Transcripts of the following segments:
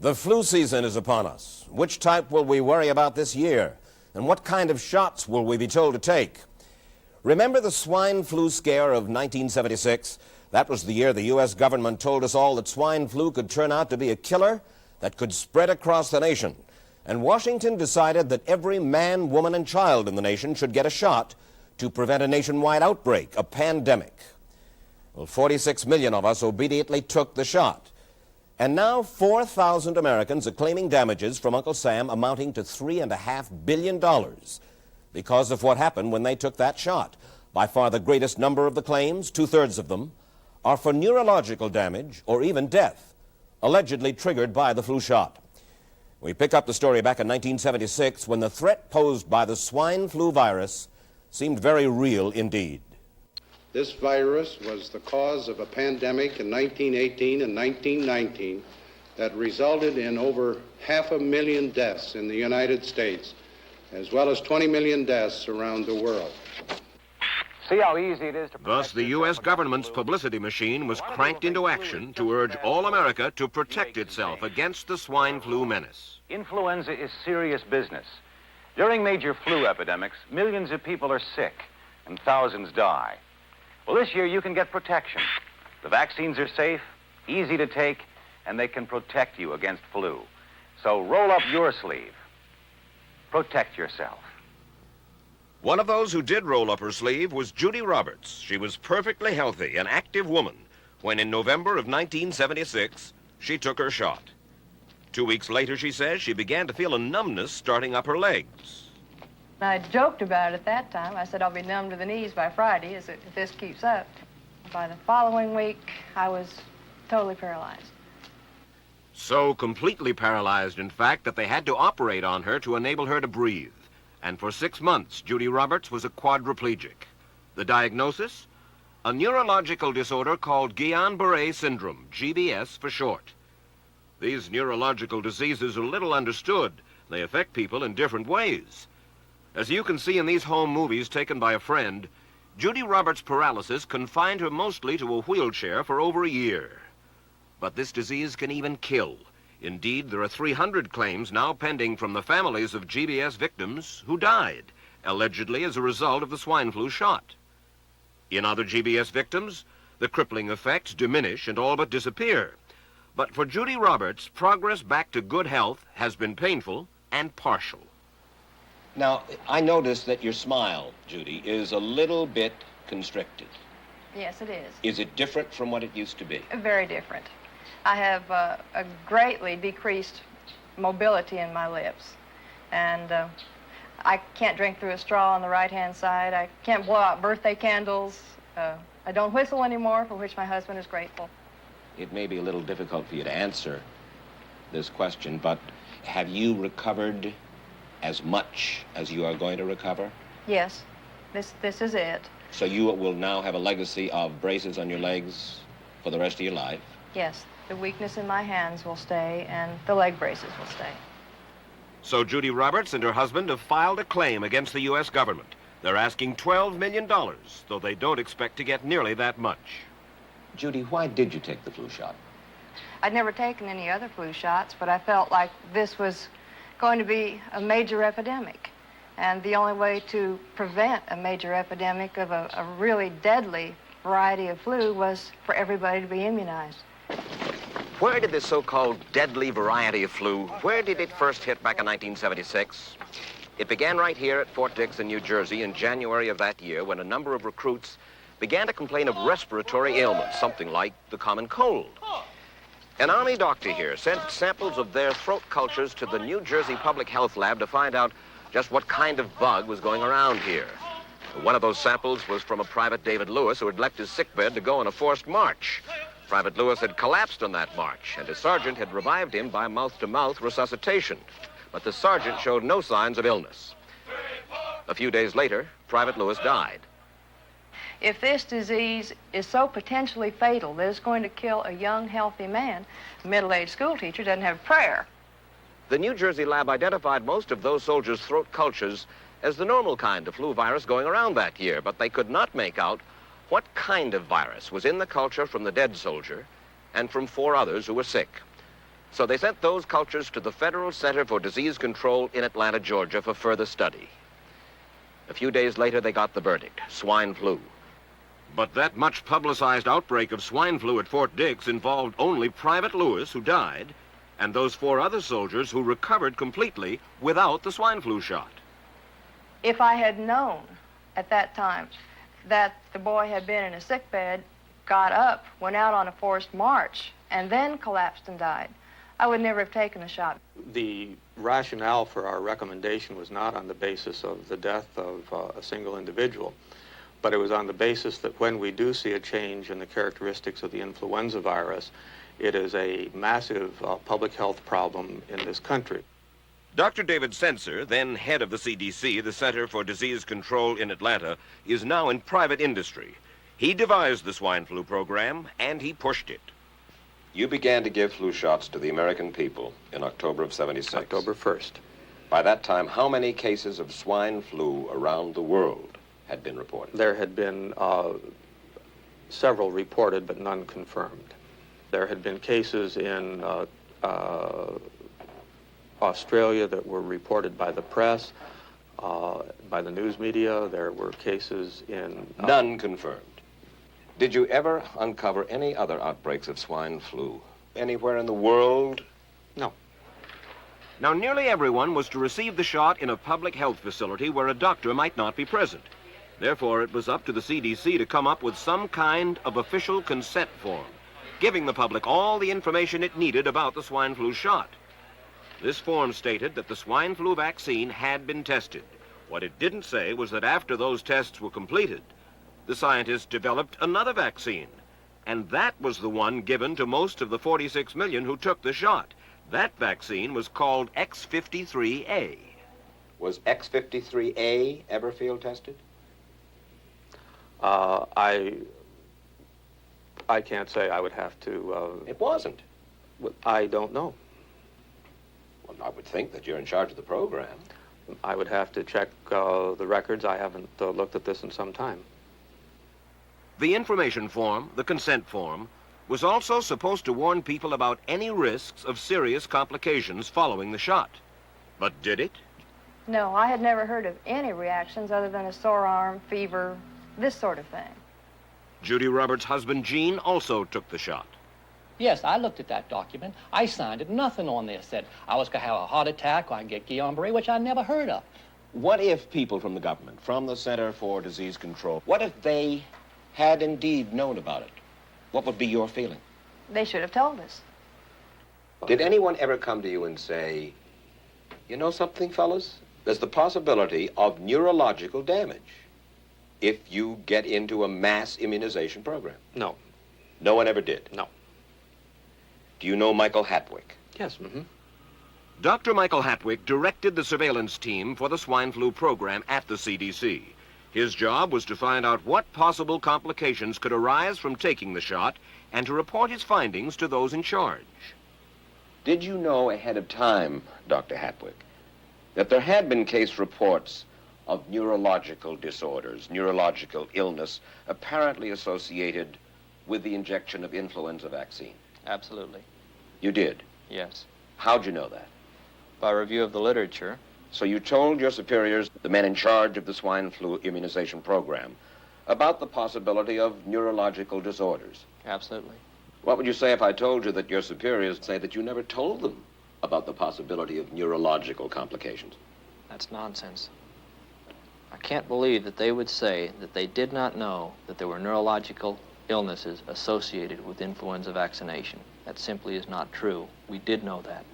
The flu season is upon us. Which type will we worry about this year? And what kind of shots will we be told to take? Remember the swine flu scare of 1976? That was the year the U.S. government told us all that swine flu could turn out to be a killer that could spread across the nation. And Washington decided that every man, woman, and child in the nation should get a shot to prevent a nationwide outbreak, a pandemic. Well, 46 million of us obediently took the shot. And now 4,000 Americans are claiming damages from Uncle Sam amounting to $3.5 billion because of what happened when they took that shot. By far the greatest number of the claims, 2/3 of them, are for neurological damage or even death, allegedly triggered by the flu shot. We pick up the story back in 1976 when the threat posed by the swine flu virus seemed very real indeed. This virus was the cause of a pandemic in 1918 and 1919 that resulted in over 500,000 deaths in the United States, as well as 20 million deaths around the world. See how easy it is to... Thus, the U.S. government's publicity machine was cranked into action to urge all America to protect itself against the swine flu menace. Influenza is serious business. During major flu epidemics, millions of people are sick and thousands die. Well, this year you can get protection. The vaccines are safe, easy to take, and they can protect you against flu. So roll up your sleeve. Protect yourself. One of those who did roll up her sleeve was Judy Roberts. She was perfectly healthy, an active woman, when in November of 1976, she took her shot. 2 weeks later, she says, she began to feel a numbness starting up her legs. I joked about it at that time. I said I'll be numb to the knees by Friday if this keeps up. By the following week, I was totally paralyzed. So completely paralyzed, in fact, that they had to operate on her to enable her to breathe. And for 6 months, Judy Roberts was a quadriplegic. The diagnosis? A neurological disorder called Guillain-Barré syndrome, GBS for short. These neurological diseases are little understood. They affect people in different ways. As you can see in these home movies taken by a friend, Judy Roberts' paralysis confined her mostly to a wheelchair for over a year. But this disease can even kill. Indeed, there are 300 claims now pending from the families of GBS victims who died, allegedly as a result of the swine flu shot. In other GBS victims, the crippling effects diminish and all but disappear. But for Judy Roberts, progress back to good health has been painful and partial. Now, I noticed that your smile, Judy, is a little bit constricted. Yes, it is. Is it different from what it used to be? Very different. I have a greatly decreased mobility in my lips. And I can't drink through a straw on the right-hand side. I can't blow out birthday candles. I don't whistle anymore, for which my husband is grateful. It may be a little difficult for you to answer this question, but have you recovered as much as you are going to recover? Yes, this is it. So you will now have a legacy of braces on your legs for the rest of your life? Yes, the weakness in my hands will stay, and the leg braces will stay. So Judy Roberts and her husband have filed a claim against the U.S. government. They're asking $12 million, though they don't expect to get nearly that much. Judy, why did you take the flu shot? I'd never taken any other flu shots, but I felt like this was going to be a major epidemic. And the only way to prevent a major epidemic of a really deadly variety of flu was for everybody to be immunized. Where did this so-called deadly variety of flu, where did it first hit back in 1976? It began right here at Fort Dix in New Jersey in January of that year when a number of recruits began to complain of respiratory ailments, something like the common cold. An Army doctor here sent samples of their throat cultures to the New Jersey Public Health Lab to find out just what kind of bug was going around here. One of those samples was from a Private David Lewis who had left his sickbed to go on a forced march. Private Lewis had collapsed on that march, and his sergeant had revived him by mouth-to-mouth resuscitation. But the sergeant showed no signs of illness. A few days later, Private Lewis died. If this disease is so potentially fatal that it's going to kill a young, healthy man, a middle-aged school teacher doesn't have a prayer. The New Jersey lab identified most of those soldiers' throat cultures as the normal kind of flu virus going around that year, but they could not make out what kind of virus was in the culture from the dead soldier and from 4 others who were sick. So they sent those cultures to the Federal Center for Disease Control in Atlanta, Georgia for further study. A few days later, they got the verdict: swine flu. But that much publicized outbreak of swine flu at Fort Dix involved only Private Lewis, who died, and those 4 other soldiers who recovered completely without the swine flu shot. If I had known at that time that the boy had been in a sick bed, got up, went out on a forced march, and then collapsed and died, I would never have taken the shot. The rationale for our recommendation was not on the basis of the death of a single individual, but it was on the basis that when we do see a change in the characteristics of the influenza virus, it is a massive public health problem in this country. Dr. David Senser, then head of the CDC, the Center for Disease Control in Atlanta, is now in private industry. He devised the swine flu program, and he pushed it. You began to give flu shots to the American people in October of '76. October 1st. By that time, how many cases of swine flu around the world had been reported? There had been several reported, but none confirmed. There had been cases in Australia that were reported by the press, by the news media. There were cases in... None confirmed. Did you ever uncover any other outbreaks of swine flu anywhere in the world? No. Now, nearly everyone was to receive the shot in a public health facility where a doctor might not be present. Therefore, it was up to the CDC to come up with some kind of official consent form, giving the public all the information it needed about the swine flu shot. This form stated that the swine flu vaccine had been tested. What it didn't say was that after those tests were completed, the scientists developed another vaccine, and that was the one given to most of the 46 million who took the shot. That vaccine was called X53A. Was X53A ever field tested? I can't say. I would have to... It wasn't. I don't know. Well, I would think that you're in charge of the program. I would have to check the records. I haven't looked at this in some time. The information form, the consent form, was also supposed to warn people about any risks of serious complications following the shot. But did it? No, I had never heard of any reactions other than a sore arm, fever, this sort of thing. Judy Roberts' husband, Gene, also took the shot. Yes, I looked at that document. I signed it. Nothing on there said I was going to have a heart attack or I get Guillain-Barré, which I never heard of. What if people from the government, from the Center for Disease Control, what if they had indeed known about it? What would be your feeling? They should have told us. Did anyone ever come to you and say, you know something, fellas? There's the possibility of neurological damage if you get into a mass immunization program? No. No one ever did? No. Do you know Michael Hatwick? Yes. Mm-hmm. Dr. Michael Hatwick directed the surveillance team for the swine flu program at the CDC. His job was to find out what possible complications could arise from taking the shot and to report his findings to those in charge. Did you know ahead of time, Dr. Hatwick, that there had been case reports of neurological disorders, neurological illness, apparently associated with the injection of influenza vaccine? Absolutely. You did? Yes. How'd you know that? By review of the literature. So you told your superiors, the men in charge of the swine flu immunization program, about the possibility of neurological disorders? Absolutely. What would you say if I told you that your superiors say that you never told them about the possibility of neurological complications? That's nonsense. I can't believe that they would say that they did not know that there were neurological illnesses associated with influenza vaccination. That simply is not true. We did know that.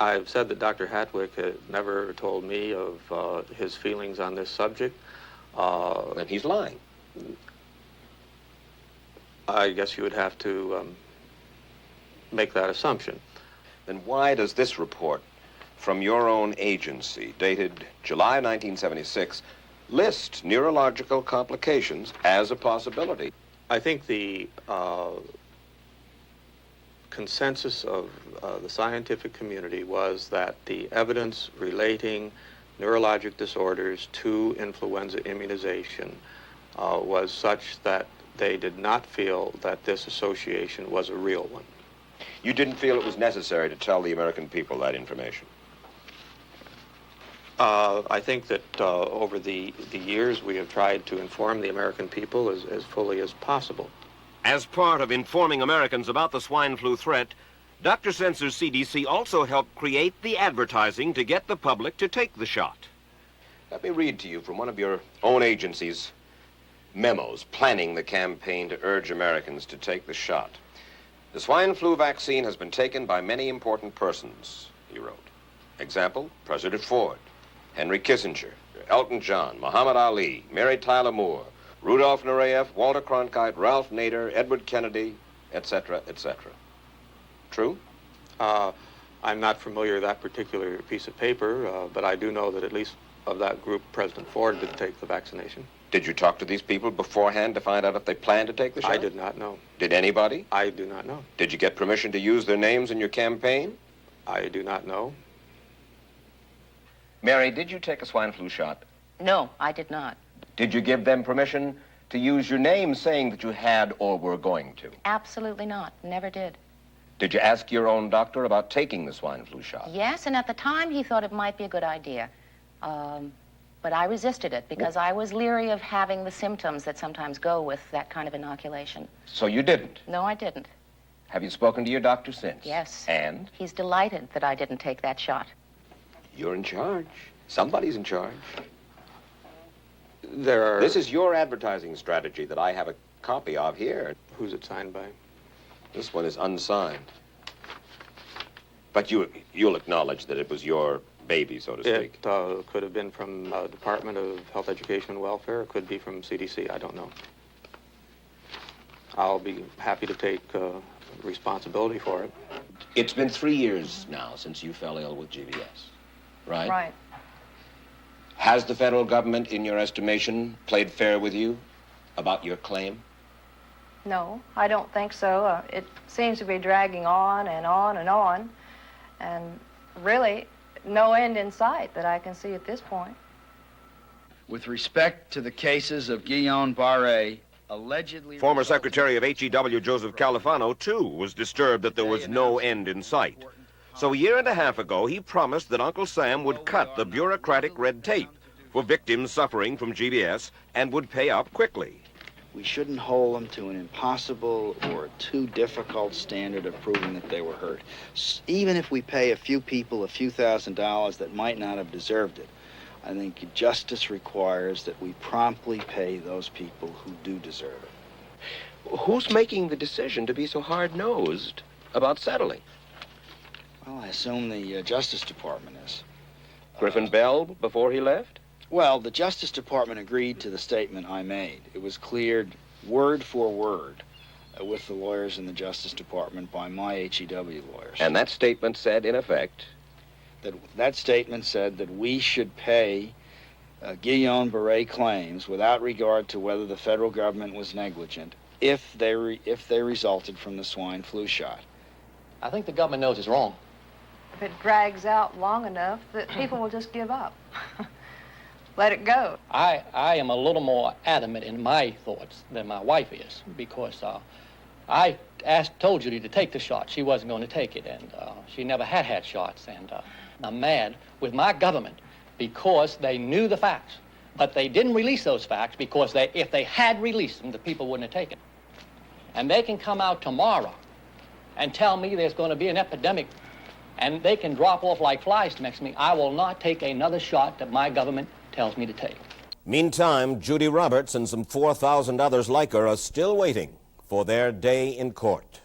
I've said that Dr. Hatwick had never told me of his feelings on this subject. Then he's lying. I guess you would have to make that assumption. Then why does this report from your own agency, dated July 1976, list neurological complications as a possibility? I think the consensus of the scientific community was that the evidence relating neurologic disorders to influenza immunization was such that they did not feel that this association was a real one. You didn't feel it was necessary to tell the American people that information? I think that over the years we have tried to inform the American people as fully as possible. As part of informing Americans about the swine flu threat, Dr. Sensor's CDC also helped create the advertising to get the public to take the shot. Let me read to you from one of your own agency's memos planning the campaign to urge Americans to take the shot. The swine flu vaccine has been taken by many important persons, he wrote. Example, President Ford, Henry Kissinger, Elton John, Muhammad Ali, Mary Tyler Moore, Rudolph Nureyev, Walter Cronkite, Ralph Nader, Edward Kennedy, etc., etc. True? I'm not familiar with that particular piece of paper, but I do know that at least of that group, President Ford did take the vaccination. Did you talk to these people beforehand to find out if they planned to take the shot? I did not know. Did anybody? I do not know. Did you get permission to use their names in your campaign? I do not know. Mary, did you take a swine flu shot? No, I did not. Did you give them permission to use your name saying that you had or were going to? Absolutely not. Never did. Did you ask your own doctor about taking the swine flu shot? Yes, and at the time he thought it might be a good idea. But I resisted it because I was leery of having the symptoms that sometimes go with that kind of inoculation. So you didn't? No, I didn't. Have you spoken to your doctor since? Yes. And? He's delighted that I didn't take that shot. You're in charge. Somebody's in charge. This is your advertising strategy that I have a copy of here. Who's it signed by? This one is unsigned. But you'll acknowledge that it was your baby, so to speak. It could have been from Department of Health, Education, and Welfare. It could be from CDC. I don't know. I'll be happy to take responsibility for it. It's been 3 years now since you fell ill with GBS, right? Right. Has the federal government, in your estimation, played fair with you about your claim? No, I don't think so. It seems to be dragging on and on and on, and really no end in sight that I can see at this point. With respect to the cases of Guillain-Barré, allegedly... Former Secretary of HEW Joseph Califano, too, was disturbed that there was no end in sight. So a year and a half ago, he promised that Uncle Sam would cut the bureaucratic red tape for victims suffering from GBS and would pay up quickly. We shouldn't hold them to an impossible or too difficult standard of proving that they were hurt. Even if we pay a few people a few $1,000s that might not have deserved it, I think justice requires that we promptly pay those people who do deserve it. Who's making the decision to be so hard-nosed about settling? Well, I assume the Justice Department is. Griffin Bell before he left? Well, the Justice Department agreed to the statement I made. It was cleared word for word with the lawyers in the Justice Department by my HEW lawyers. And that statement said, in effect? That statement said that we should pay Guillain-Barré claims without regard to whether the federal government was negligent if they resulted from the swine flu shot. I think the government knows it's wrong. If it drags out long enough, that people will just give up. Let it go. I am a little more adamant in my thoughts than my wife is because I told Judy to take the shot. She wasn't going to take it, and she never had shots. And I'm mad with my government because they knew the facts, but they didn't release those facts because if they had released them, the people wouldn't have taken. And they can come out tomorrow and tell me there's going to be an epidemic, and they can drop off like flies next to me. I will not take another shot that my government tells me to take. Meantime, Judy Roberts and some 4,000 others like her are still waiting for their day in court.